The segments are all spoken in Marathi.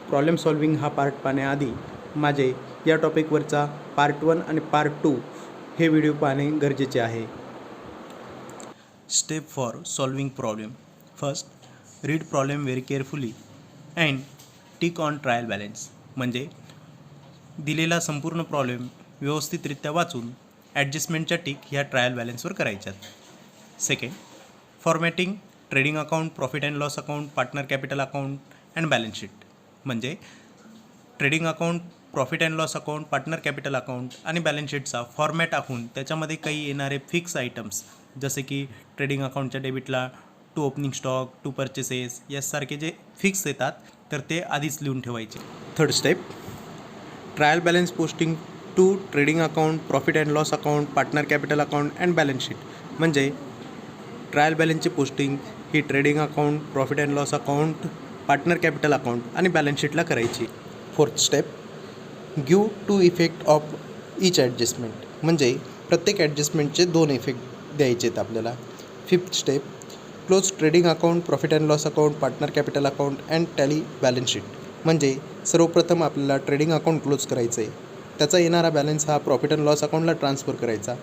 प्रॉब्लेम सॉल्विंग हा पार्ट पाहण्याआधी माझे या टॉपिकवरचा पार्ट 1 आणि पार्ट 2 हे व्हिडिओ पाहणे गरजेचे आहे. Step for solving problem. First, read problem very carefully and tick on trial balance. म्हणजे दिलेला संपूर्ण प्रॉब्लेम व्यवस्थितरित्या वाचून ॲडजस्टमेंटच्या टिक ह्या ट्रायल बॅलन्सवर करायच्यात. Second, formatting trading account, profit and loss account, partner capital account and balance sheet. म्हणजे trading account, profit and loss account, partner capital account आणि बॅलन्स शीटचा फॉर्मॅट आखून त्याच्यामध्ये काही येणारे फिक्स आयटम्स जसे की ट्रेडिंग अकाउंटच्या डेबिटला to opening stock, to purchases यासारखे जे फिक्स येतात तर ते आधीच लिहून ठेवायचे. Third step, trial balance posting to trading account, profit and loss account, partner capital account and balance sheet. म्हणजे ट्रायल बॅलन्सची पोस्टिंग ही trading account, profit and loss account, partner capital account आणि बॅलन्स शीटला करायची. Fourth step, give to effect of each adjustment. म्हणजे प्रत्येक ॲडजस्टमेंटचे 2 इफेक्ट द्यायचे आहेत आपल्याला. Fifth step, close trading account, profit and loss account, partner capital account and tally balance sheet. म्हणजे सर्वप्रथम आपल्याला ट्रेडिंग अकाउंट क्लोज करायचं आहे. त्याचा येणारा बॅलन्स हा प्रॉफिट अँड लॉस अकाउंटला ट्रान्सफर करायचा.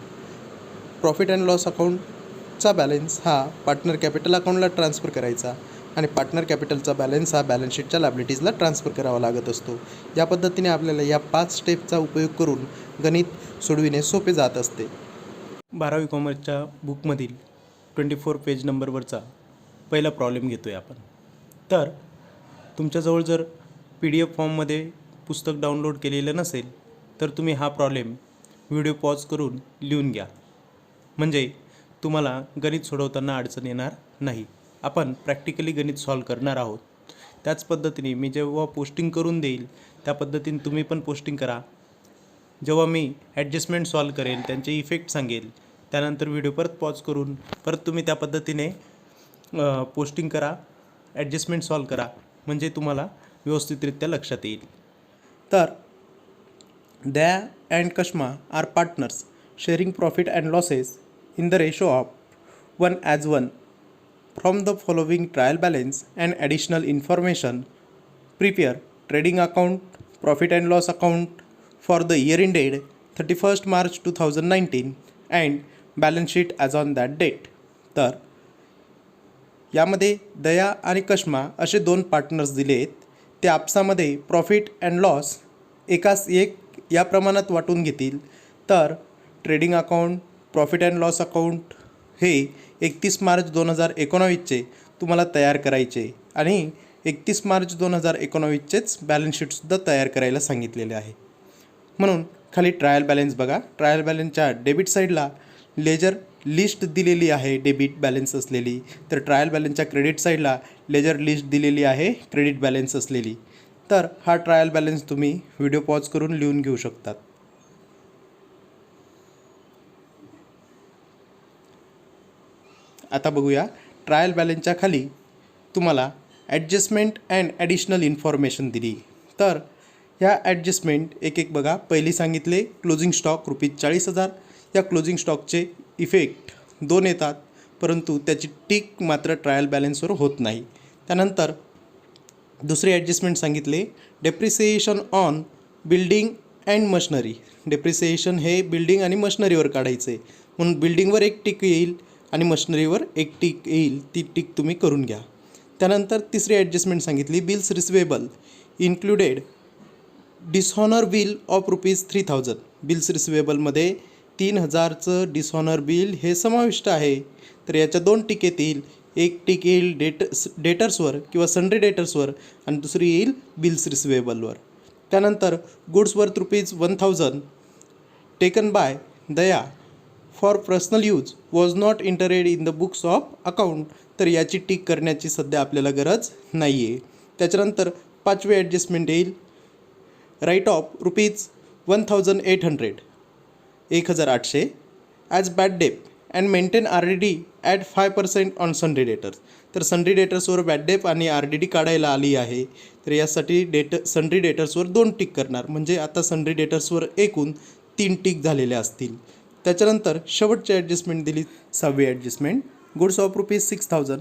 प्रॉफिट अँड लॉस अकाउंटचा बॅलन्स हा पार्टनर कॅपिटल अकाउंटला ट्रान्सफर करायचा आणि पार्टनर कॅपिटलचा बॅलन्स हा बॅलन्स शीटच्या लायबिलिटीजला ट्रान्सफर करावा लागत असतो. या पद्धतीने आपल्याला या 5 स्टेपचा उपयोग करून गणित सोडविणे सोपे जात असते. 12वी कॉमर्सच्या बुकमधील 24 पेज नंबरवरचा पहिला प्रॉब्लेम घेतो आहे आपण. तर तुमच्याजवळ जर PDF फॉर्ममध्ये पुस्तक डाउनलोड केलेलं नसेल तर तुम्ही हा प्रॉब्लेम व्हिडिओ पॉज करून लिहून घ्या. म्हणजे तुम्हाला गणित सोडवताना अडचण येणार नाही. आपण प्रॅक्टिकली गणित सॉल्व करणार आहोत. त्याच पद्धतीने मी जेव्हा पोस्टिंग करून देईल त्या पद्धतीने तुम्ही पण पोस्टिंग करा. जेव्हा मी ॲडजस्टमेंट सॉल्व करेल त्यांचे इफेक्ट सांगेल त्यानंतर व्हिडिओ परत पॉज करून परत तुम्ही त्या पद्धतीने पोस्टिंग करा, ॲडजस्टमेंट सॉल्व करा. म्हणजे तुम्हाला व्यवस्थितरित्या लक्षात येईल. तर Daya and Kashma are partners sharing profit and losses in the ratio of 1:1. From the following trial balance and additional information, prepare trading account, profit and loss account for the year ended 31st March 2019 and balance sheet as on that date. तर यामध्ये दया आणि कश्मा असे 2 पार्टनर्स दिले आहेत. ते आपसामध्ये प्रॉफिट अँड लॉस एकास एक या प्रमाणात वाटून घेतील. तर trading account, profit and loss account हे 31 मार्च 2019चे तुम्हाला तयार करायचे आणि 31 मार्च 2019चेच बॅलन्स शीटसुद्धा तयार करायला सांगितलेले आहे. म्हणून खाली ट्रायल बॅलन्स बघा. ट्रायल बॅलन्सच्या डेबिट साईडला लेजर लिस्ट दिलेली आहे डेबिट बॅलन्स असलेली. तर ट्रायल बॅलन्सच्या क्रेडिट साईडला लेजर लिस्ट दिलेली आहे क्रेडिट बॅलन्स असलेली. तर हा ट्रायल बॅलन्स तुम्ही व्हिडिओ पॉज करून लिहून घेऊ शकतात. आता बघूया ट्रायल बॅलन्सच्या खाली तुम्हाला ॲडजस्टमेंट अँड ॲडिशनल इन्फॉर्मेशन दिली. तर ह्या ॲडजस्टमेंट एक एक बघा. पहिली सांगितले क्लोजिंग स्टॉक ₹40,000. या क्लोजिंग स्टॉकचे इफेक्ट 2 येतात परंतु त्याची टिक मात्र ट्रायल बॅलन्सवर होत नाही. त्यानंतर दुसरे ॲडजस्टमेंट सांगितले depreciation on building and machinery. Depreciation हे बिल्डिंग आणि मशनरीवर काढायचे म्हणून बिल्डिंगवर एक टिक येईल आणि मशनरीवर एक टिक येईल. ती टिक तुम्ही करून घ्या. त्यानंतर तिसरी ॲडजस्टमेंट सांगितली bills receivable included dishonour bill of ₹3,000. Bills रिसिवेबलमध्ये 3,000चं डिसऑनर बिल हे समाविष्ट आहे. तर याच्या 2 टिक येतील. एक टिक येईल डेटर्सवर किंवा सन्ड्री डेटर्सवर आणि दुसरी येईल बिल्स रिसिवेबलवर. त्यानंतर goods worth ₹1,000 taken by Daya for personal use was not entered in the books of account. तर याची टिक करण्याची सध्या आपल्याला गरज नाही आहे. त्याच्यानंतर 5वी ॲडजस्टमेंट येईल राईट ऑफ ₹1,800 1,800 ॲज बॅड डेप and maintain RDD at 5% on sundry debtors. तर सन्ड्री डेटर्सवर बॅड डेप आणि RDD काढायला आली आहे. तर यासाठी सन्ड्री डेटर्सवर 2 टिक करणार. म्हणजे आता सन्ड्री डेटर्सवर एकूण 3 टिक झालेल्या असतील. त्याच्यानंतर शेवटची ॲडजस्टमेंट दिली 6वी adjustment goods of ₹6,000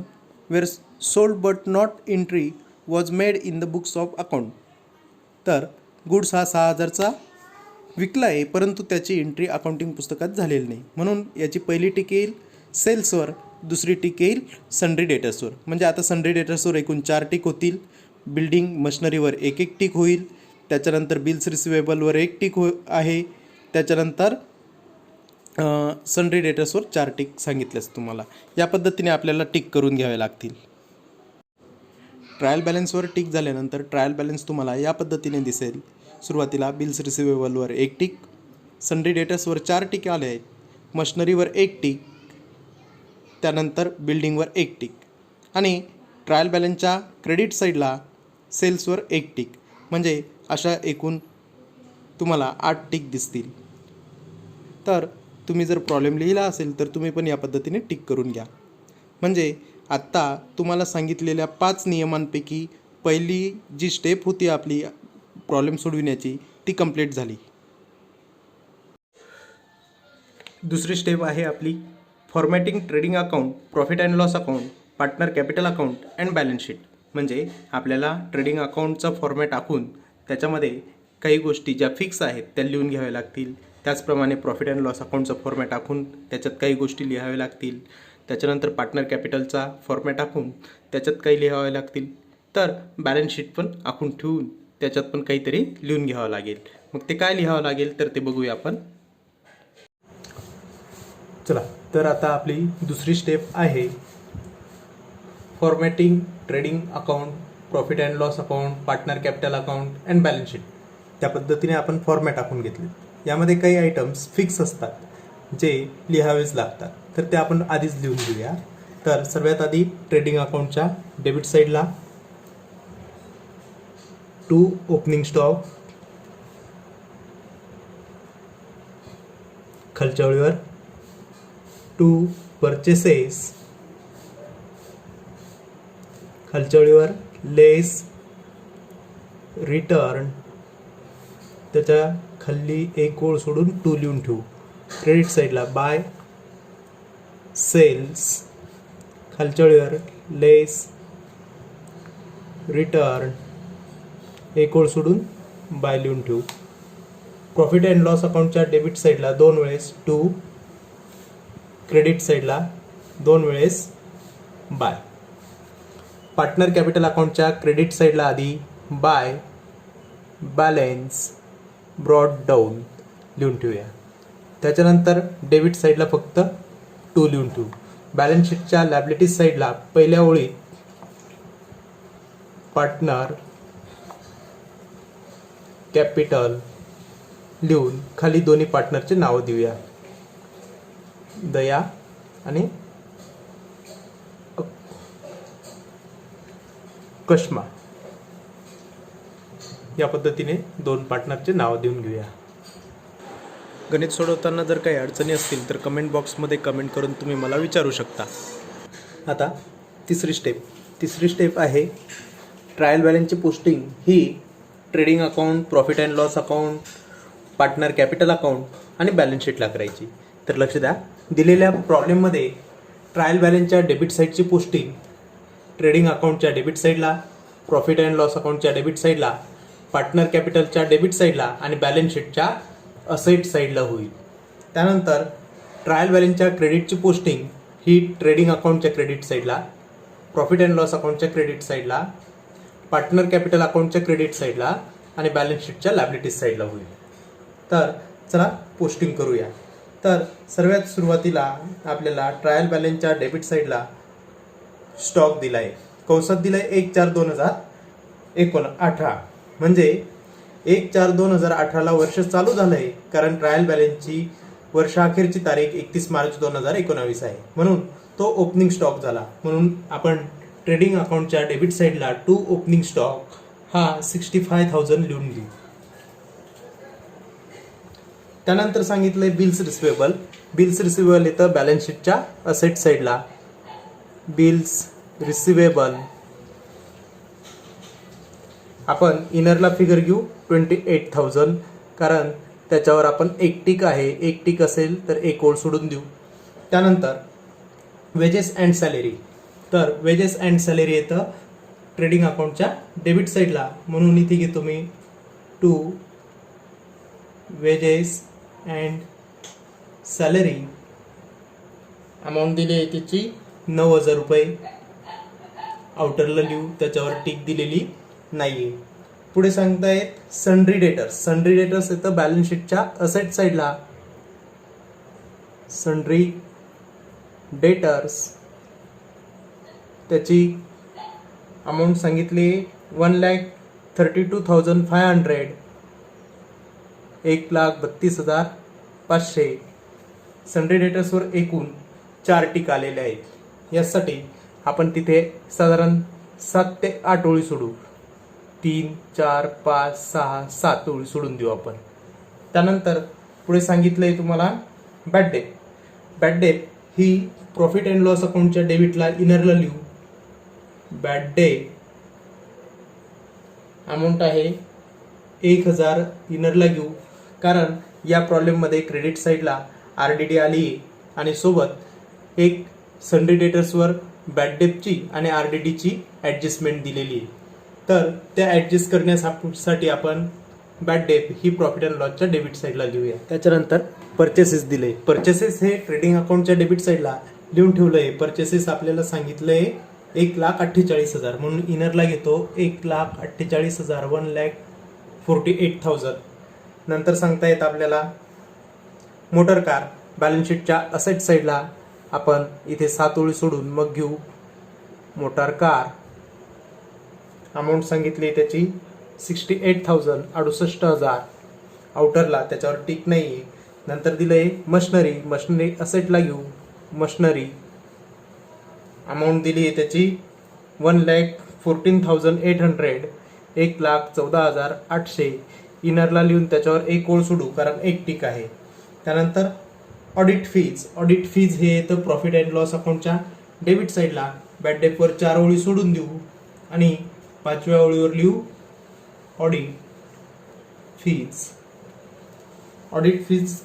were sold but not entry was made in the books of account. तर गुड्स हा 6,000चा विकला आहे, परंतु त्याची एंट्री अकाउंटिंग पुस्तकात झालेली नाही, म्हणून याची पहिली टिक येईल सेल्सवर, दुसरी टिक येईल सन्ड्री डेटर्सवर. म्हणजे आता सन्ड्री डेटर्सवर एकूण 4 टिक होतील, बिल्डिंग मशनरीवर एक टिक होईल, त्याच्यानंतर बिल्स रिसिवेबलवर एक टिक आहे, त्याच्यानंतर सन्ड्री डेटर्सवर 4 टिक सांगितलेच तुम्हाला. या पद्धतीने आपल्याला टिक करून घ्यावे लागतील. ट्रायल बॅलन्सवर टिक झाल्यानंतर ट्रायल बॅलन्स तुम्हाला या पद्धतीने दिसेल. सुरुवातीला बिल्स रिसिवेबलवर एक टिक, सन्ड्री डेटर्सवर 4 टिक आले आहेत, मशनरीवर एक टिक, त्यानंतर बिल्डिंगवर एक टिक आणि ट्रायल बॅलन्सच्या क्रेडिट साईडला सेल्सवर एक टिक. म्हणजे अशा एकूण तुम्हाला 8 टिक दिसतील. तर तुम्ही जर प्रॉब्लेम लिहिला असेल तर तुम्ही पण या पद्धतीने टिक करून घ्या. म्हणजे आत्ता तुम्हाला सांगितलेल्या 5 नियमांपैकी पहिली जी स्टेप होती आपली प्रॉब्लेम सोडविण्याची ती कंप्लीट झाली. दुसरी स्टेप आहे आपली formatting trading account, profit and loss account, partner capital account and balance sheet. म्हणजे आपल्याला ट्रेडिंग अकाउंटचा फॉर्मॅट आखून त्याच्यामध्ये काही गोष्टी ज्या फिक्स आहेत त्या लिहून घ्याव्या लागतील. त्याचप्रमाणे प्रॉफिट अँड लॉस अकाउंटचा फॉर्मॅट आखून त्याच्यात काही गोष्टी लिहाव्या लागतील. त्याच्यानंतर पार्टनर कॅपिटलचा फॉर्मॅट आखून त्याच्यात काही लिहाव्या लागतील. तर बॅलन्स शीट पण आखून ठेवून त्याच्यात पण काहीतरी लिहून घ्यावं लागेल. मग ते काय लिहावं लागेल तर ते बघूया आपण. चला, तर आता आपली दुसरी स्टेप आहे formatting trading account, profit and loss account, partner capital account and balance sheet. त्या पद्धतीने आपण फॉर्मॅट आखून घेतले. यामध्ये काही आयटम्स फिक्स असतात जे लिहावेच लागतात, तर ते आपण आधीच लिहून घेऊया. तर सर्वात आधी ट्रेडिंग अकाउंटच्या डेबिट साईडला 2 ओपनिंग स्टॉक, खालच्या ओळीवर 2 परचेसेस, खालच्या ओळीवर लेस रिटर्न, त्याच्या खाली एक ओळ सोडून 2 लिहून ठेवू. क्रेडिट साईडला बाय सेल्स, खालच्या ओळीवर लेस रिटर्न, एक ओळ सोडून बाय लिहून ठेवू. प्रॉफिट अँड लॉस अकाउंटच्या डेबिट साईडला 2 वेळेस 2, क्रेडिट साईडला 2 वेळेस बाय. पार्टनर कॅपिटल अकाउंटच्या क्रेडिट साईडला आधी बाय बॅलन्स ब्रॉड डाऊन लिहून ठेवूया. त्याच्यानंतर डेबिट साईडला फक्त 2 लिहून ठेवू. बॅलन्स शीटच्या लायबिलिटीज साईडला पहिल्या ओळीत पार्टनर कॅपिटल लिहून खाली दोन्ही पार्टनरचे नाव देऊया, दया आणि कश्मा. या पद्धतीने 2 पार्टनरचे नाव देऊन घेऊया. गणित सोडवताना जर काही अडचणी असतील तर कमेंट बॉक्समध्ये कमेंट करून तुम्ही मला विचारू शकता. आता तिसरी स्टेप आहे ट्रायल बॅलन्सची पोस्टिंग ही trading account, profit and loss account, partner capital account आणि बॅलन्स शीटला करायची. तर लक्ष द्या, दिलेल्या प्रॉब्लेममध्ये ट्रायल बॅलन्सच्या डेबिट साईडची पोस्टिंग ट्रेडिंग अकाउंटच्या डेबिट साईडला, प्रॉफिट अँड लॉस अकाउंटच्या डेबिट साईडला, पार्टनर कॅपिटलच्या डेबिट साईडला आणि बॅलन्स शीटच्या असेट साईडला होईल. त्यानंतर ट्रायल बॅलन्सच्या क्रेडिटची पोस्टिंग ही ट्रेडिंग अकाउंटच्या क्रेडिट साईडला, प्रॉफिट अँड लॉस अकाउंटच्या क्रेडिट साईडला, पार्टनर कॅपिटल अकाउंटच्या क्रेडिट साईडला आणि बॅलन्स शीटच्या लायबिलिटीज साईडला होईल. तर चला पोस्टिंग करूया. तर सर्वात सुरुवातीला आपल्याला ट्रायल बॅलन्सच्या डेबिट साईडला स्टॉक दिला आहे, कंसात दिला आहे 1/4/2018. म्हणजे 1/4/2018ला वर्ष चालू झालं आहे, कारण ट्रायल बॅलन्सची वर्षाअखेरची तारीख 31 मार्च 2019 आहे, म्हणून तो ओपनिंग स्टॉक झाला. म्हणून आपण ट्रेडिंग अकाउंटच्या डेबिट साईडला 2 ओपनिंग स्टॉक हा 65,000 लिहून घेऊ. त्यानंतर सांगितलंय बिल्स रिसिवेबल येतं बॅलन्स शीटच्या असेट साईडला. बिल्स रिसिवेबल आपण इनरला फिगर घेऊ 28,000, कारण त्याच्यावर आपण एक टिक आहे, एक टिक असेल तर एक ओळ सोडून देऊ. त्यानंतर वेजेस अँड सॅलरी, तर वेजेस अँड सॅलरी येतं ट्रेडिंग अकाउंटच्या डेबिट साईडला, म्हणून इथे घेतो मी to wages and salary amount दिली आहे त्याची 9,000 रुपये. आउटरला लिहू, त्याच्यावर टिक दिलेली नाहीये. पुढे सांगतायत सन्ड्री डेटर्स. सन्ड्री डेटर्स येतं बॅलन्स शीटच्या असेट साईडला. सन्ड्री डेटर्स त्याची अमाऊंट सांगितली 1,32,500, 1,32,500. सन्ड्री डेटर्सवर एकूण 4 टिक आलेले आहेत. यासाठी आपण तिथे साधारण 7 ते 8 ओळी सोडू. 3, 4, 5, 6, 7 ओळी सोडून देऊ आपण. त्यानंतर पुढे सांगितलंय तुम्हाला बॅड डेट. बॅड डेट ही प्रॉफिट अँड लॉस अकाउंटच्या डेबिटला इनरला लिहू. बॅड डेट अमाऊंट आहे 1,000 इनरला घेऊ, कारण या प्रॉब्लेममध्ये क्रेडिट साईडला RDD आली आणि सोबत एक सन्ड्री डेटर्सवर बॅड डेटची आणि RDDची ॲडजस्टमेंट दिलेली आहे. तर त्या ॲडजस्ट करण्यासाठी आपण बॅड डेट ही प्रॉफिट अँड लॉसच्या डेबिट साईडला लिहूया. त्याच्यानंतर परचेसेस दिले. परचेसेस हे ट्रेडिंग अकाउंटच्या डेबिट साईडला लिहून ठेवलं आहे. परचेसेस आपल्याला सांगितलंय 1,48,000, म्हणून इनरला घेतो 1,48,000, 1,48,000. नंतर सांगता येत आपल्याला मोटर कार. बॅलन्स शीटच्या असेट साईडला आपण इथे 7 ओळी सोडून मग घेऊ मोटार कार. अमाऊंट सांगितली त्याची 68,000, 68,000. आउटरला त्याच्यावर टिक नाही. नंतर दिलंय मशनरी. मशनरी असेटला घेऊ. मशनरी अमाऊंट दिली आहे त्याची 1,14,800, 1,14,800. इनरला लिहून त्याच्यावर एक ओळ सोडू, कारण एक टिक आहे. त्यानंतर ऑडिट फीज. ऑडिट फीज हे येतं प्रॉफिट अँड लॉस अकाउंटच्या डेबिट साईडला. बॅड डेटवर 4 ओळी सोडून देऊ आणि 5व्या ओळीवर लिहू ऑडिट फीज. Audit fees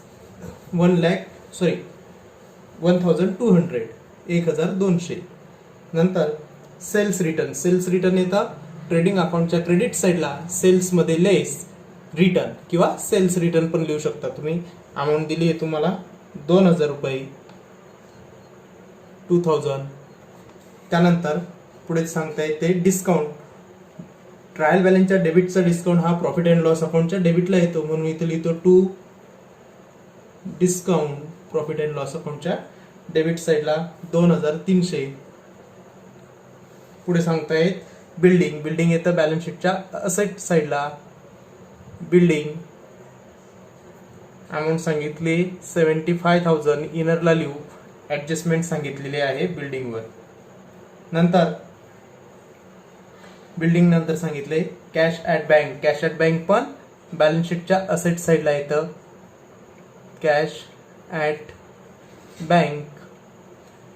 1,200, 1,200. नंतर सेल्स रिटर्न. सेल्स रिटर्न येतं ट्रेडिंग अकाउंटच्या क्रेडिट साईडला. सेल्समध्ये लेस रिटर्न किंवा सेल्स रिटर्न पण लिहू शकता तुम्ही. अमाऊंट दिली आहे तुम्हाला 2,000 रुपये, 2,000. त्यानंतर पुढे सांगता येते डिस्काउंट. ट्रायल बॅलन्सच्या डेबिटचा डिस्काउंट हा प्रॉफिट अँड लॉस अकाउंटच्या डेबिटला येतो, म्हणून इथे लिहितो to discount. Profit and loss अकाउंटच्या डेबिट साईडला 2,300. पुढे सांगतायत बिल्डिंग. बिल्डिंग येतं बॅलन्स शीटच्या असेट साईडला. बिल्डिंग अमाऊंट सांगितली 75,000. इनरला लिहू. ॲडजस्टमेंट सांगितलेली आहे बिल्डिंगवर. नंतर बिल्डिंग नंतर सांगितले cash at bank. Cash at bank पण बॅलन्स शीटच्या असेट साईडला येतं. कॅश ॲट बँक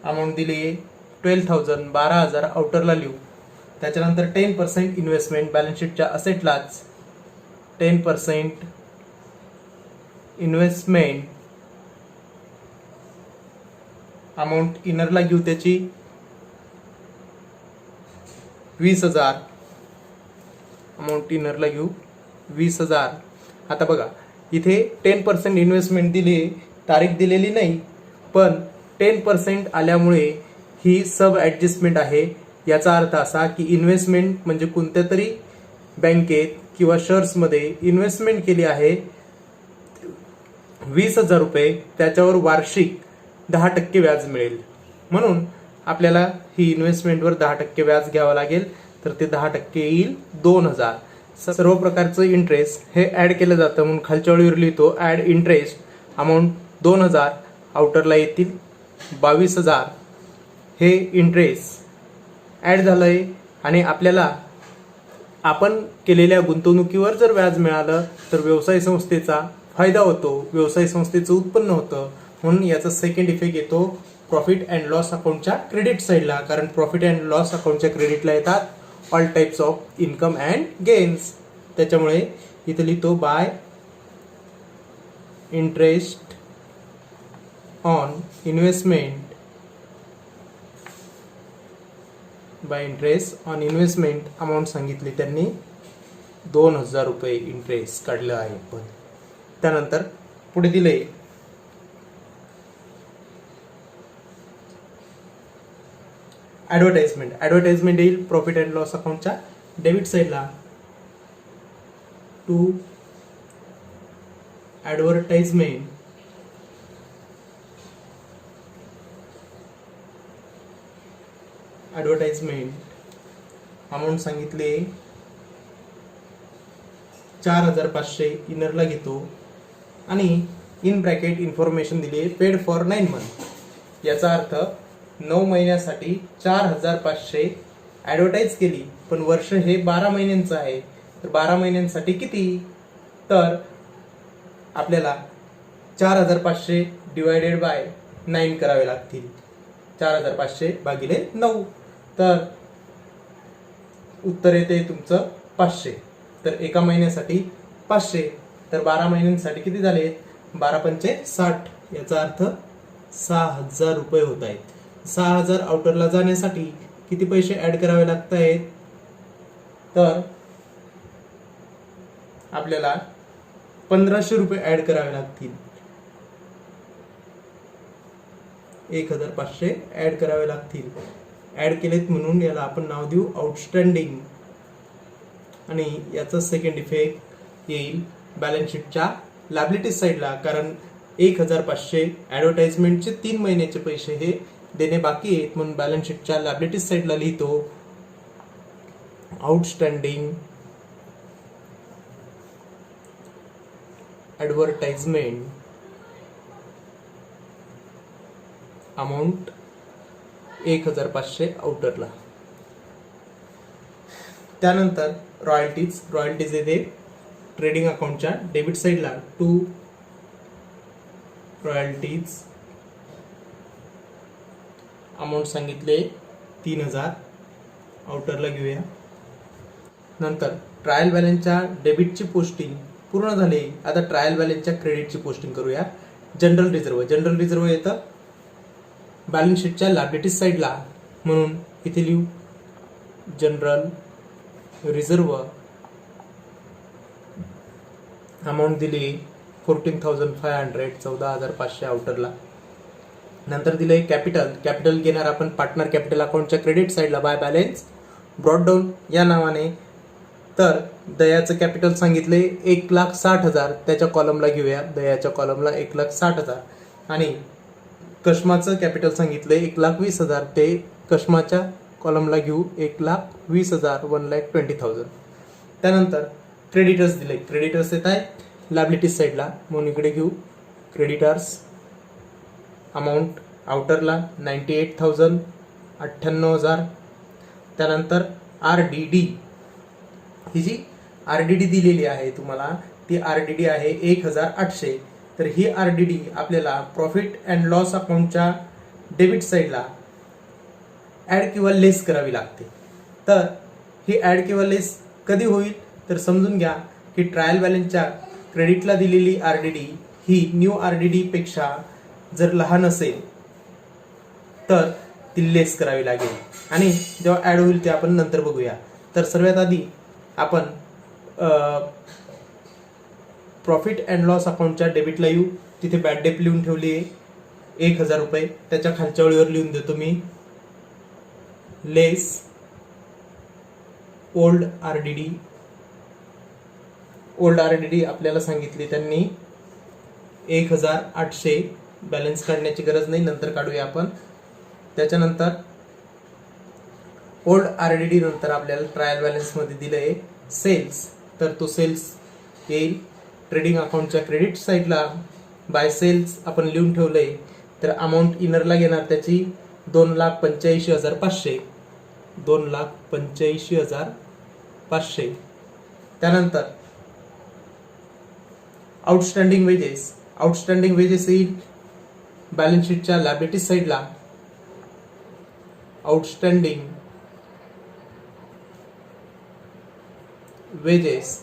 अमाऊंट दिली आहे 12,000, 12,000. आउटरला लिहू. त्याच्यानंतर 10% इन्व्हेस्टमेंट. बॅलन्स शीटच्या असेटलाच 10% इन्व्हेस्टमेंट. अमाऊंट इनरला घेऊ त्याची 20,000. अमाऊंट इनरला घेऊ 20,000. आता बघा इथे 10% इन्व्हेस्टमेंट दिली, तारीख दिलेली नाही, पण 10% आल्यामुळे ही सब ॲडजस्टमेंट आहे. याचा अर्थ असा की इन्व्हेस्टमेंट म्हणजे कोणत्या तरी बँकेत किंवा शेअर्समध्ये इन्व्हेस्टमेंट केली आहे 20,000 रुपये, त्याच्यावर वार्षिक 10% व्याज मिळेल. म्हणून आपल्याला ही इन्व्हेस्टमेंटवर 10% व्याज घ्यावं लागेल, तर ते 10% येईल 2,000. सर्व प्रकारचं इंटरेस्ट हे ॲड केलं जातं, म्हणून खालच्या ओळीवर लिहितो ॲड इंटरेस्ट. अमाऊंट 2,000. आउटरला येतील 22,000. हे इंटरेस्ट ॲड झालंय आणि आपल्याला आपण केलेल्या गुंतवणुकीवर जर व्याज मिळालं तर व्यवसाय संस्थेचा फायदा होतो, व्यवसाय संस्थेचं उत्पन्न होतं. म्हणून याचा सेकंड इफेक्ट येतो प्रॉफिट अँड लॉस अकाउंटच्या क्रेडिट साईडला, कारण प्रॉफिट अँड लॉस अकाउंटच्या क्रेडिटला येतात all types of income and gains. त्याच्यामुळे इथे लिहितो bye interest on investment. Bye interest on investment amount सांगितली त्यांनी ₹2000 इंटरेस्ट काढलं आहे पण. त्यानंतर पुढे दिले ॲडव्हर्टाइजमेंट येईल प्रॉफिट अँड लॉस अकाउंटच्या डेबिट साईडला. टू ॲडव्हर्टाइजमेंट अमाऊंट सांगितले 4500 इनरला घेतो आणि इन ब्रॅकेट इन्फॉर्मेशन दिली पेड फॉर 9 मंथ. याचा अर्थ 9 महिन्यासाठी 4500 ॲडव्हर्टाईज केली, पण वर्ष हे 12 महिन्यांचं आहे. तर 12 महिन्यांसाठी किती, तर आपल्याला 4500 डिवायडेड बाय 9 करावे लागतील. 4500 भागिले 9, तर उत्तर येते तुमचं 500. तर एका महिन्यासाठी 500, तर 12 महिन्यांसाठी किती झाले, 12 पंचे 60. याचा अर्थ 6000 रुपये होत आहेत. 6000 आउटरला जाण्यासाठी किती पैसे ऍड करावे लागत आहेत, तर आपल्याला 1500 रुपये ऍड करावे लागतील. 1500 ऍड करावे लागतील. ऍड केलेत म्हणून याला आपण नाव देऊ आउटस्टँडिंग. आणि याचा सेकंड इफेक्ट येईल बॅलन्स शीटच्या लायबिलिटीज साईडला, कारण 1500 ॲडव्हर्टाइजमेंटचे 3 महिन्याचे पैसे हे देणे बाकी आहेत, म्हणून बॅलन्स शीटच्या लायबिलिटीज साईडला लिहितो आउटस्टँडिंग ॲडव्हर्टाइजमेंट अमाऊंट 1500 आउटरला. त्यानंतर रॉयल्टीज येते ट्रेडिंग अकाउंटच्या डेबिट साईडला. टू रॉयल्टीज अमाऊंट सांगितले 3000 आउटरला घेऊया. नंतर ट्रायल बॅलन्सच्या डेबिटची पोस्टिंग पूर्ण झाली. आता ट्रायल बॅलन्सच्या क्रेडिटची पोस्टिंग करूया. जनरल रिझर्व येतं बॅलन्स शीटच्या लायबिलिटीज साईडला, म्हणून इथे लिहू जनरल रिझर्व अमाऊंट दिली 14,500 14,500 आउटरला. नंतर दिले कॅपिटल घेणार आपण पार्टनर कॅपिटल अकाउंटच्या क्रेडिट साईडला बाय बॅलन्स ब्रॉड डाऊन या नावाने. तर दयाचं कॅपिटल सांगितले 1,60,000, त्याच्या कॉलमला घेऊया. दयाच्या कॉलमला 1,60,000 आणि कश्माचं कॅपिटल सांगितले 1,20,000, ते कश्माच्या कॉलमला घेऊ 1,20,000 1,20,000. त्यानंतर क्रेडिटर्स दिले. क्रेडिटर्स येत आहे लायबिलिटीज साईडला, म्हणून इकडे घेऊ क्रेडिटर्स अमाऊंट आउटरला 98,000 98,000. त्यानंतर RDD, ही जी RDD दिलेली आहे तुम्हाला, ती RDD आहे 1,800. तर ही RDD आपल्याला प्रॉफिट अँड लॉस अकाउंटच्या डेबिट साईडला ऍड किंवा लेस करावी लागते. तर ही ऍड किंवा लेस कधी होईल, तर समजून घ्या की ट्रायल बॅलन्सच्या क्रेडिटला दिलेली RDD ही न्यू RDD पेक्षा जर लहान असेल तर ती लेस करावी लागेल, आणि जेव्हा ऍड होईल ते आपण नंतर बघूया. तर सर्वात आधी आपण प्रॉफिट अँड लॉस अकाउंटच्या डेबिटला येऊ. तिथे बॅड डेट लिहून ठेवली आहे 1,000 रुपये. त्याच्या खालच्या ओळीवर लिहून देतो मी लेस ओल्ड RDD. ओल्ड RDD आपल्याला सांगितली त्यांनी 1,800. बॅलन्स काढण्याची गरज नाही, नंतर काढूया आपण. त्याच्यानंतर ओल्ड RDD नंतर आपल्याला ट्रायल बॅलन्स मध्ये दिलंय सेल्स. तर तो सेल्स येईल ट्रेडिंग अकाउंटच्या क्रेडिट साईडला बाय सेल्स आपण लिहून ठेवलंय. तर अमाऊंट इनरला घेणार त्याची 2,85,500 2,85,500. त्यानंतर आउटस्टँडिंग वेजेस येईल बॅलन्स शीटच्या लायबिलिटीज साईडला. आउटस्टँडिंग वेजेस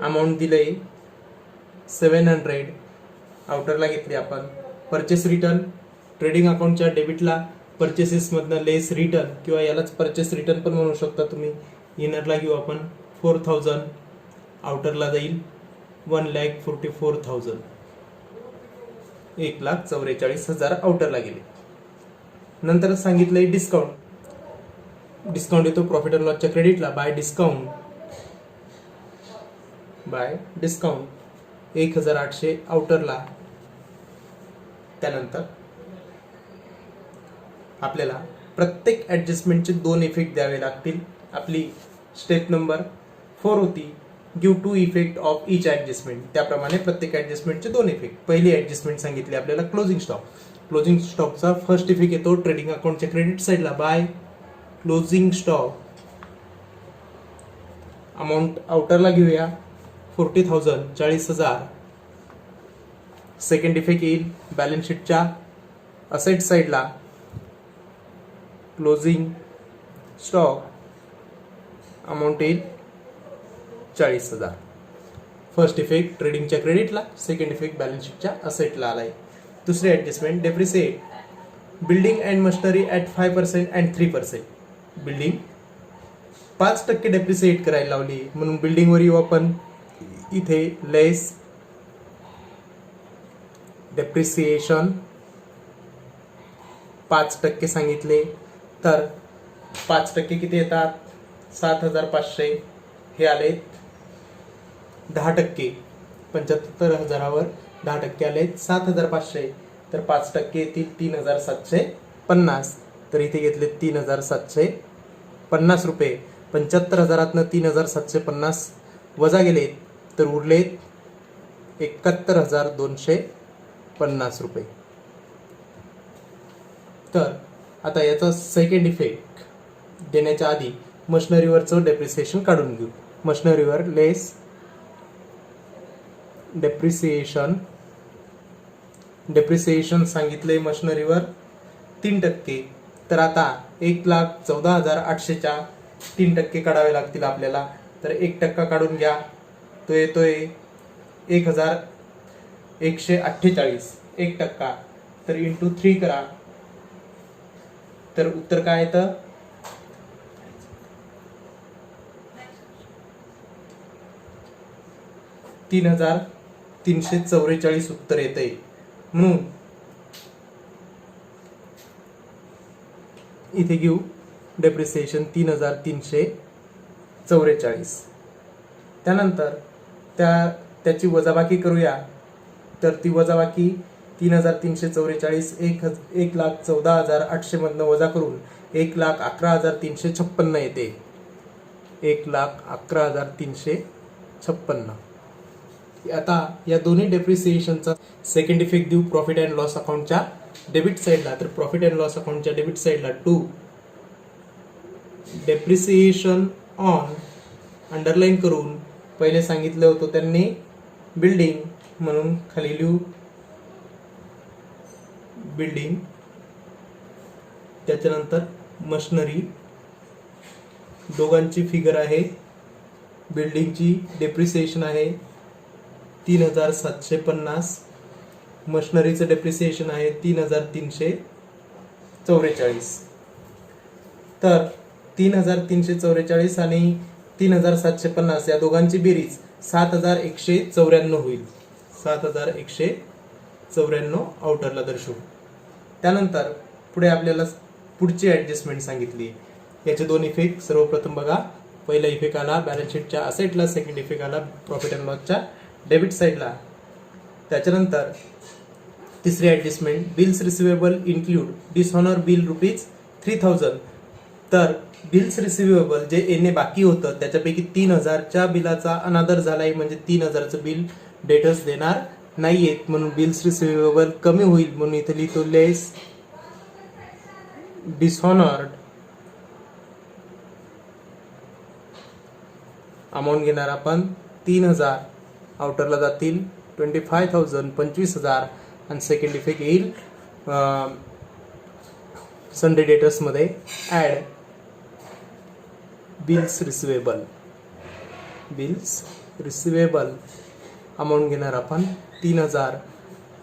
अमाऊंट दिले 700 आउटरला घेतली आपण. परचेस रिटर्न ट्रेडिंग अकाउंटच्या डेबिटला परचेसेस मधनं लेस रिटर्न, किंवा यालाच परचेस रिटर्न पण म्हणू शकता तुम्ही. इनरला घेऊ आपण 4,000. आउटरला जाईल 1,44,000, 1,44,000 आउटरला गेले. नंतर सांगितलंय डिस्काउंट येतो प्रॉफिट अँड लॉसच्या क्रेडिटला बाय डिस्काउंट 1,800 आउटरला. त्यानंतर आपल्याला प्रत्येक ॲडजस्टमेंटचे 2 इफेक्ट द्यावे लागतील. आपली स्टेप नंबर 4 होती give 2 effect of each adjustment. त्याप्रमाणे प्रत्येक ॲडजस्टमेंटचे 2 इफेक्ट. पहिली ॲडजस्टमेंट सांगितली आपल्याला क्लोजिंग स्टॉकचा फर्स्ट इफेक्ट येतो ट्रेडिंग अकाउंटच्या क्रेडिट साईडला बाय क्लोजिंग स्टॉक. अमाऊंट आउटरला घेऊया 40,000, 40,000. सेकंड इफेक्ट येईल बॅलन्स शीटच्या असेट साईडला क्लोजिंग स्टॉक अमाऊंट येईल 40,000. फर्स्ट इफेक्ट ट्रेडिंगच्या क्रेडिटला, सेकंड इफेक्ट बॅलन्स शीटच्या असेटला आलाय. दुसरी adjustment depreciate building and machinery at 5% and 3%. Building 5% depreciate करायला लावली म्हणून बिल्डिंगवर येऊ आपण. इथे लेस डेप्रिसिएशन 5% सांगितले, तर 5% किती येतात 7,500. हे आले 10%, 75,000वर 10% आले 7,500, तर 5% येतील 3,750. तर इथे घेतले 3,750 रुपये. 75,000 3,750 वजा गेले तर उरलेत 71,250 रुपये. तर आता याचा सेकंड इफेक्ट देण्याच्या आधी मशिनरीवरचं डेप्रिसिएशन काढून घेऊ. मशिनरीवर लेस डेप्रिसिएशन सांगितले मशिनरीवर 3%. तर आता 1,14,800च्या 3% काढावे लागतील आपल्याला. तर 1% काढून घ्या, तो येतोय 1,148. 1% तर इंटू 3 करा, तर उत्तर काय येतं 3,344 उत्तर येतंय. म्हणून इथे घेऊ डेप्रिसिएशन 3,344. त्यानंतर त्याची वजाबाकी करूया. तर ती वजाबाकी 3,344 1,14,800 मधनं वजा करून 1,11,356 येते. 1,11,356. आता या दोन्ही डेप्रिसिएशनचा सेकंड इफेक्ट देऊ प्रॉफिट अँड लॉस अकाउंटच्या डेबिट साईडला. तर प्रॉफिट अँड लॉस अकाउंटच्या डेबिट साईडला 2 डेप्रिसिएशन ऑन अंडरलाईन करून पहिले सांगितलं होतं त्यांनी बिल्डिंग म्हणून खाली लिहू बिल्डिंग. त्याच्यानंतर मशिनरी, दोघांची फिगर आहे. बिल्डिंगची डेप्रिसिएशन आहे 3,750, मशिनरीचं डेप्रिसिएशन आहे 3,344. तर 3,344 आणि 3,750 या दोघांची बेरीज 7,194 होईल. 7,194 आउटरला दर्शवू. त्यानंतर पुढे आपल्याला पुढची ॲडजस्टमेंट सांगितली. याचे 2 इफेक्ट सर्वप्रथम बघा. पहिला इफेक्ट आला बॅलन्स शीटच्या असेटला, सेकंड इफेक्ट आला प्रॉफिट अँड लॉसच्या डेबिट साईडला. त्याच्यानंतर तिसरी adjustment bills receivable include dishonour bill ₹3,000. तर बिल्स रिसिवेबल जे येणे बाकी होतं त्याच्यापैकी 3,000च्या बिलाचा अनादर झालाय, म्हणजे 3,000चं बिल डेटर्स देणार नाहीयेत, म्हणून बिल्स रिसिवेबल कमी होईल. म्हणून इथे लिहितो लेस डिसऑनर्ड अमाऊंट घेणार आपण 3,000. आउटरला जातील 25,000 25,000. आणि सेकंड इफेक्ट येईल संडे डेटर्समध्ये ॲड बिल्स रिसिवेबल अमाऊंट घेणार आपण 3,000.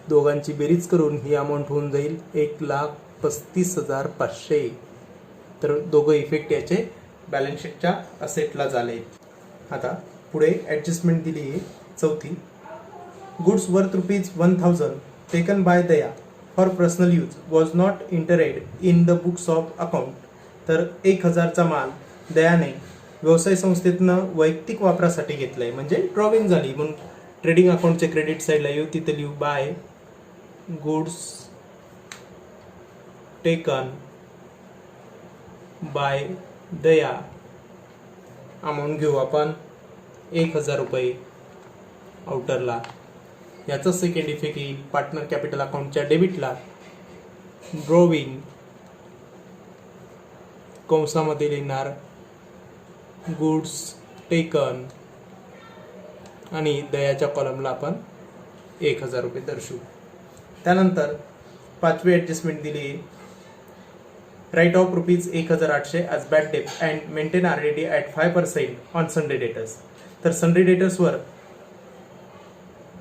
दोघांची बेरीज करून ही अमाऊंट होऊन जाईल 1,35,500. तर दोघं इफेक्ट याचे बॅलन्स शीटच्या असेटला झाले. आता पुढे ॲडजस्टमेंट दिली आहे चौथी. Goods worth ₹1000 taken by Daya for personal use was not entered in the books of account. तर 1000चा माल दयाने व्यवसाय संस्थेतनं वैयक्तिक वापरासाठी घेतलाय, म्हणजे ड्रॉविंग झाली म्हणून ट्रेडिंग अकाउंटच्या क्रेडिट साईडला येऊ, तिथे लिहू बाय गुड्स टेकन बाय दया. अमाऊंट घेऊ आपण 1000 रुपये आउटरला. याचा सेकंड इफेक्ट येईल पार्टनर कॅपिटल अकाउंटच्या डेबिटला. ड्रॉविंग कंसामध्ये लिहिणार गुड्स टेकन आणि दयाच्या कॉलमला आपण 1000 रुपये दर्शवू. त्यानंतर पाचवी ॲडजस्टमेंट दिली, write off ₹1800 as bad debt and maintain RDD at 5% on sundry debtors. तर सनडे डेटर्सवर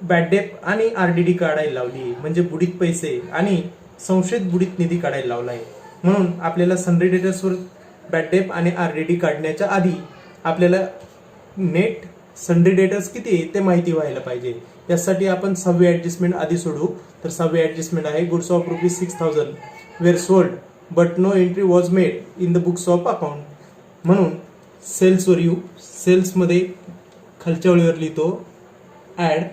बॅड डेट आणि RDD काढायला लावली, म्हणजे बुडीत पैसे आणि संशयित बुडीत निधी काढायला लावला आहे. म्हणून आपल्याला सनडे डेटर्सवर बॅड डेट आणि RDD काढण्याच्या आधी आपल्याला नेट सनडे डेटर्स किती आहे ते माहिती व्हायला पाहिजे. यासाठी आपण 6वी ॲडजस्टमेंट आधी सोडू. तर 6वी ॲडजस्टमेंट आहे, goods of ₹6000 were sold but no entry was made in the books of account. म्हणून सेल्सवर येऊ. सेल्समध्ये खालच्या ओळीवर लिहितो ॲड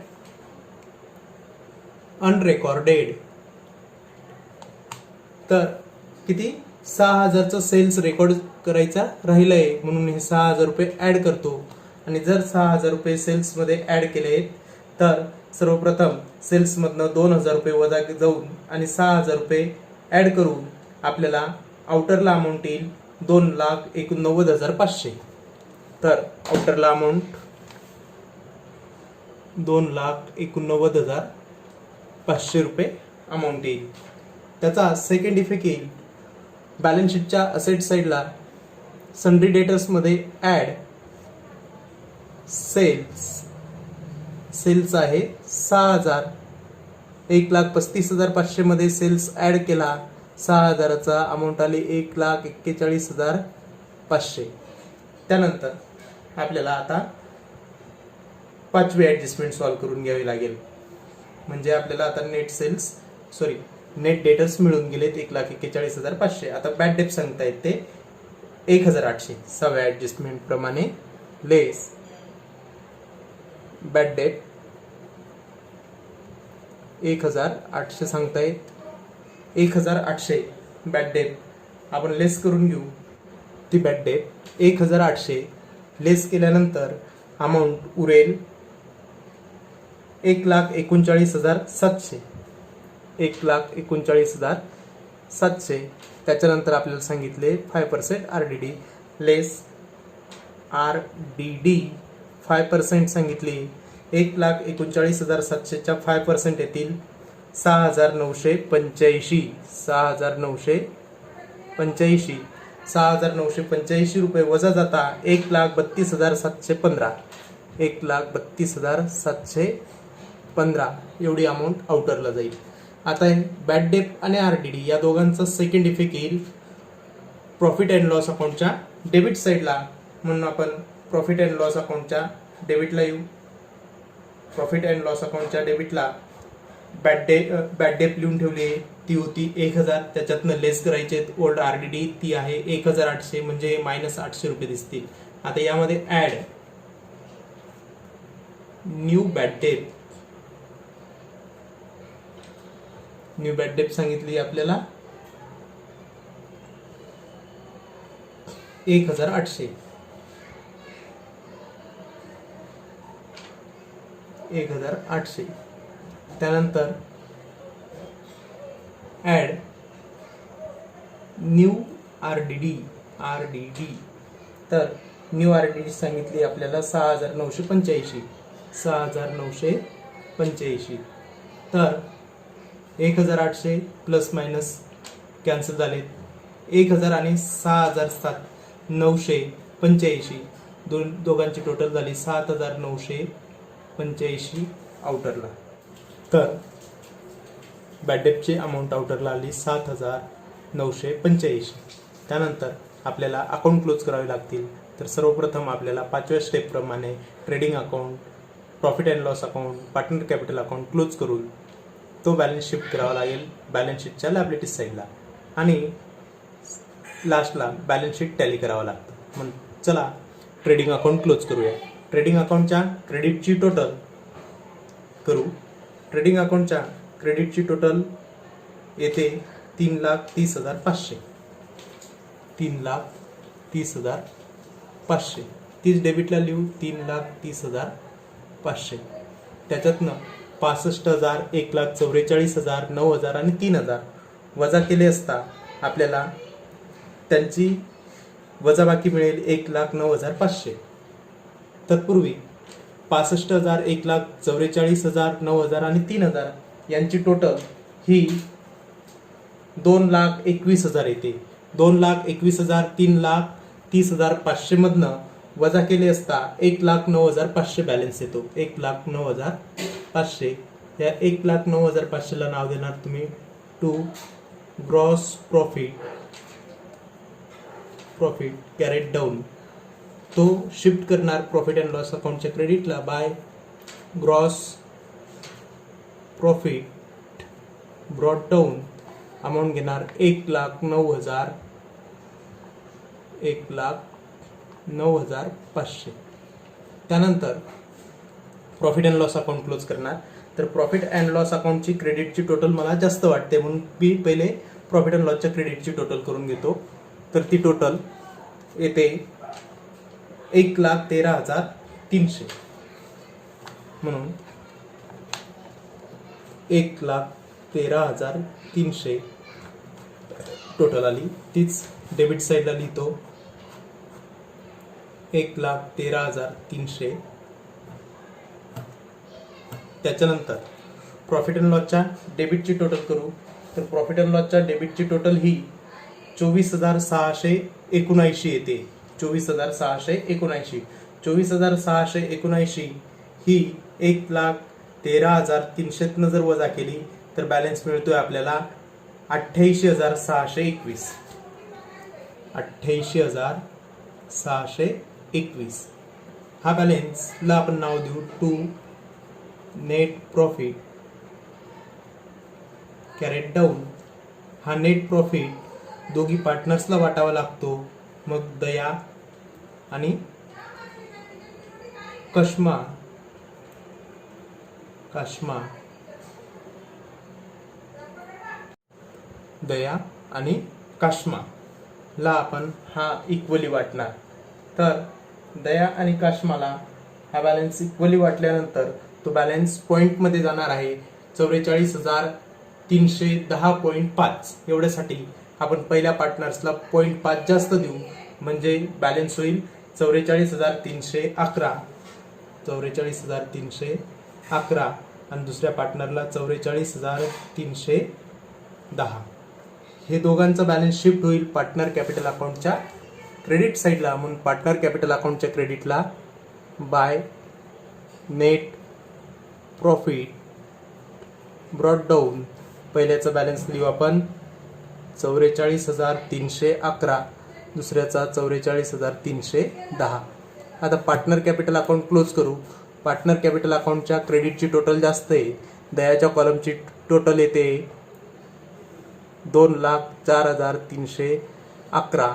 अनरेकॉर्डेड. तर किती 6000चा सेल्स रेकॉर्ड करायचा राहिला आहे, म्हणून हे 6000 रुपये ॲड करतो. आणि जर 6000 रुपये सेल्समध्ये ॲड केले तर सर्वप्रथम सेल्समधनं 2000 रुपये वजा जाऊन आणि 6000 रुपये ॲड करून आपल्याला आउटरला अमाऊंट येईल 2,89,500. तर आउटरला अमाऊंट 2,89,500 रुपये अमाऊंट येईल. त्याचा सेकंड इफेक्ट येईल बॅलन्स शीटच्या असेट साईडला सनडी डेटर्समध्ये ॲड सेल्स आहे 6000. 1,35,500 मध्ये सेल्स ॲड केला, 6000चा अमाऊंट आली 1,41,500. त्यानंतर आपल्याला आता पाचवी ॲडजस्टमेंट सॉल्व्ह करून घ्यावी लागेल. म्हणजे आपल्याला आता नेट डेटर्स मिळून गेलेत 1,41,500. आता बॅड डेट सांगतायत ते 1,800. 6व्या ॲडजस्टमेंट प्रमाणे लेस बॅड डेट 1,800 सांगतायत. 1,800 बॅड डेट आपण लेस करून घेऊ. ती बॅड डेट 1,800 लेस केल्यानंतर अमाऊंट उरेल 1,39,700. 1,39,700. त्याच्यानंतर आपल्याला सांगितले 5% RDD लेस RDD 5% सांगितली. 1,39,700च्या 5% येतील 6,985. 6,985. 6,985 रुपये वजा जाता 1,32,715. 1,32,715 एवढी अमाऊंट आउटरला जाईल. आता बॅड डेट आणि RDD या दोघांचा सेकंड इफेक्ट येईल प्रॉफिट अँड लॉस अकाउंटच्या डेबिट साईडला. म्हणून आपण प्रॉफिट अँड लॉस अकाउंटच्या डेबिटला येऊ. प्रॉफिट अँड लॉस अकाउंटच्या डेबिटला बॅड डेट लिहून ठेवली, ती होती 1,000. त्याच्यातनं लेस करायचे ओल्ड RDD, ती आहे 1,800, म्हणजे -800 रुपये दिसतील. आता यामध्ये ॲड न्यू बॅड डेट सांगितली आपल्याला 1,800. 1,800. त्यानंतर ॲड न्यू RDD. तर न्यू RDD सांगितली आपल्याला 6,985. 6,985. तर 1,800 प्लस मायनस कॅन्सल झाले. 1,000 आणि 6,985 दोघांची टोटल झाली 7,985 आउटरला. तर बॅड डेटची अमाऊंट आउटरला आली 7,985. त्यानंतर आपल्याला अकाउंट क्लोज करावे लागतील. तर सर्वप्रथम आपल्याला 5व्या स्टेपप्रमाणे trading account, profit and loss account, partner capital account close करून तो बॅलन्स शिफ्ट करावा लागेल बॅलन्स शीटच्या लायबिलिटीज साईडला आणि लास्टला बॅलन्स शीट टॅली करावं लागतं. मग चला ट्रेडिंग अकाउंट क्लोज करूया. ट्रेडिंग अकाउंटच्या क्रेडिटची टोटल करू. ट्रेडिंग अकाउंटच्या क्रेडिटची टोटल येते 3,30,500. 3,30,500. तीच डेबिटला लिहू 3,30,500. त्याच्यातनं 65,000, 1,44,000, 9,000 आणि 3,000 वजा केले असता आपल्याला त्यांची वजाबाकी मिळेल 1,09,500. तत्पूर्वी 65,000, 1,44,000, 9,000 आणि 3,000 यांची टोटल ही 2,21,000 येते. 2,21,000 3,30,500 मधनं वजा केले असता 1,09,500 बॅलन्स येतो. 1,09,500. या 1,09,500ला नाव देणार तुम्ही to gross profit carried down. तो शिफ्ट करणार प्रॉफिट अँड लॉस अकाउंटच्या क्रेडिटला by gross profit brought down. Amount घेणार 1,09,000, 1,09,500. त्यानंतर profit and loss account close करणार. तर प्रॉफिट अँड लॉस अकाउंटची क्रेडिटची टोटल मला जास्त वाटते म्हणून मी पहिले प्रॉफिट अँड लॉसच्या क्रेडिटची टोटल करून घेतो. तर ती टोटल येते 1,13,300. म्हणून 1,13,300 टोटल आली. तीच डेबिट साईडला लिहितो 1,13,300. त्याच्यानंतर प्रॉफिट अँड लॉसच्या डेबिटची टोटल करू. तर प्रॉफिट अँड लॉसच्या डेबिटची टोटल ही 24,679 येते. 24,679. 24,679 ही 1,13,300 जर वजा केली तर बॅलन्स मिळतोय आपल्याला 28,621. 28,621. हा बॅलन्सला आपण नाव देऊ to net profit carried down. हा नेट प्रॉफिट दोघी पार्टनर्सला वाटावा लागतो. मग दया आणि काश्मा दया आणि काश्माला आपण हा इक्वली वाटणार. तर दया आणि काश्माला हा बॅलन्स इक्वली वाटल्यानंतर तो बॅलन्स पॉईंटमध्ये जाणार आहे 44,310.5. एवढ्यासाठी आपण पहिल्या पार्टनर्सला 0.5 जास्त देऊ म्हणजे बॅलन्स होईल 44,311. 44,311 आणि दुसऱ्या पार्टनरला 44,310. हे दोघांचं बॅलन्स शिफ्ट होईल पार्टनर कॅपिटल अकाउंटच्या क्रेडिट साईडला. म्हणून पार्टनर कॅपिटल अकाउंटच्या क्रेडिटला by net profit brought down. पहिल्याचा बॅलन्स लिहू आपण 44,311, दुसऱ्याचा 44,310. आता पार्टनर कॅपिटल अकाउंट क्लोज करू. पार्टनर कॅपिटल अकाउंटच्या क्रेडिटची टोटल जास्त आहे. दयाच्या कॉलमची टोटल येते 2,04,311.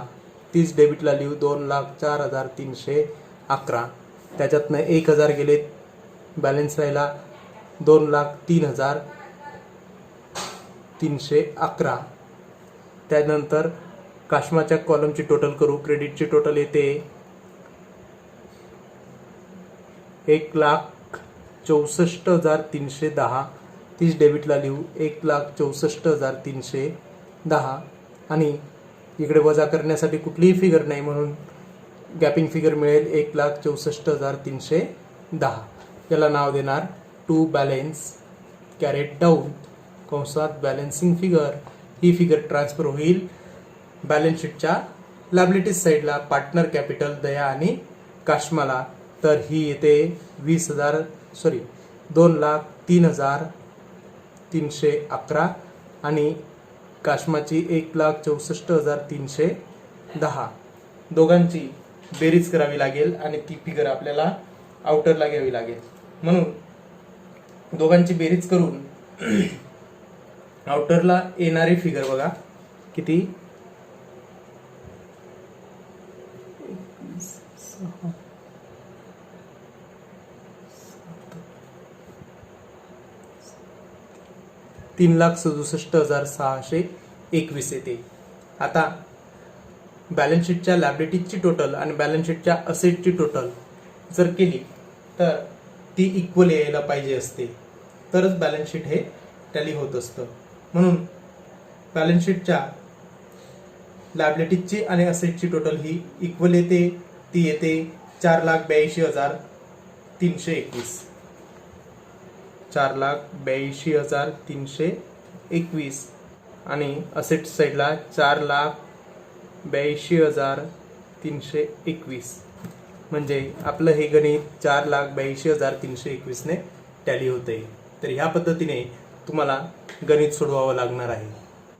तीच डेबिटला लिहू 2,04,311. त्याच्यातनं 1,000 गेले, बॅलन्स राहिला 2,03,311. त्यानंतर काश्माच्या कॉलमची टोटल करू. क्रेडिटची टोटल येते 1,64,310. तीच डेबिटला लिहू 1,64,310. आणि इकडे वजा करण्यासाठी कुठलीही फिगर नाही म्हणून गॅपिंग फिगर मिळेल 1,64,310. याला नाव देणार टू बॅलन्स कॅरेट डाऊन कंसात बॅलन्सिंग फिगर. ही फिगर ट्रान्सफर होईल बॅलन्स शीटच्या लायबिलिटीज साईडला पार्टनर कॅपिटल दया आणि काश्माला. तर ही येते 2,03,311 आणि काश्माची 1,64,310. दोघांची बेरीज करावी लागेल आणि ती फिगर आपल्याला आउटरला घ्यावी लागेल. म्हणून दोघांची बेरीज करून आउटरला येणारी फिगर बघा किती, 3,67,621 येते. आता बॅलन्स शीटच्या लायबिलिटीजची टोटल आणि बॅलन्स शीटच्या असेटची टोटल जर केली तर ती इक्वल यायला पाहिजे असते, तरच बॅलन्स शीट हे टॅली होत असतं. म्हणून बॅलन्स शीटच्या लायबिलिटीजची आणि असेटची टोटल ही इक्वल येते. ती येते 4,82,321. 4,82,321 आणि असेट साईडला 4,82,321. म्हणजे आपलं हे गणित 4,82,321 ने टॅली होते. तर ह्या पद्धतीने तुम्हाला गणित सोडवावं लागणार आहे.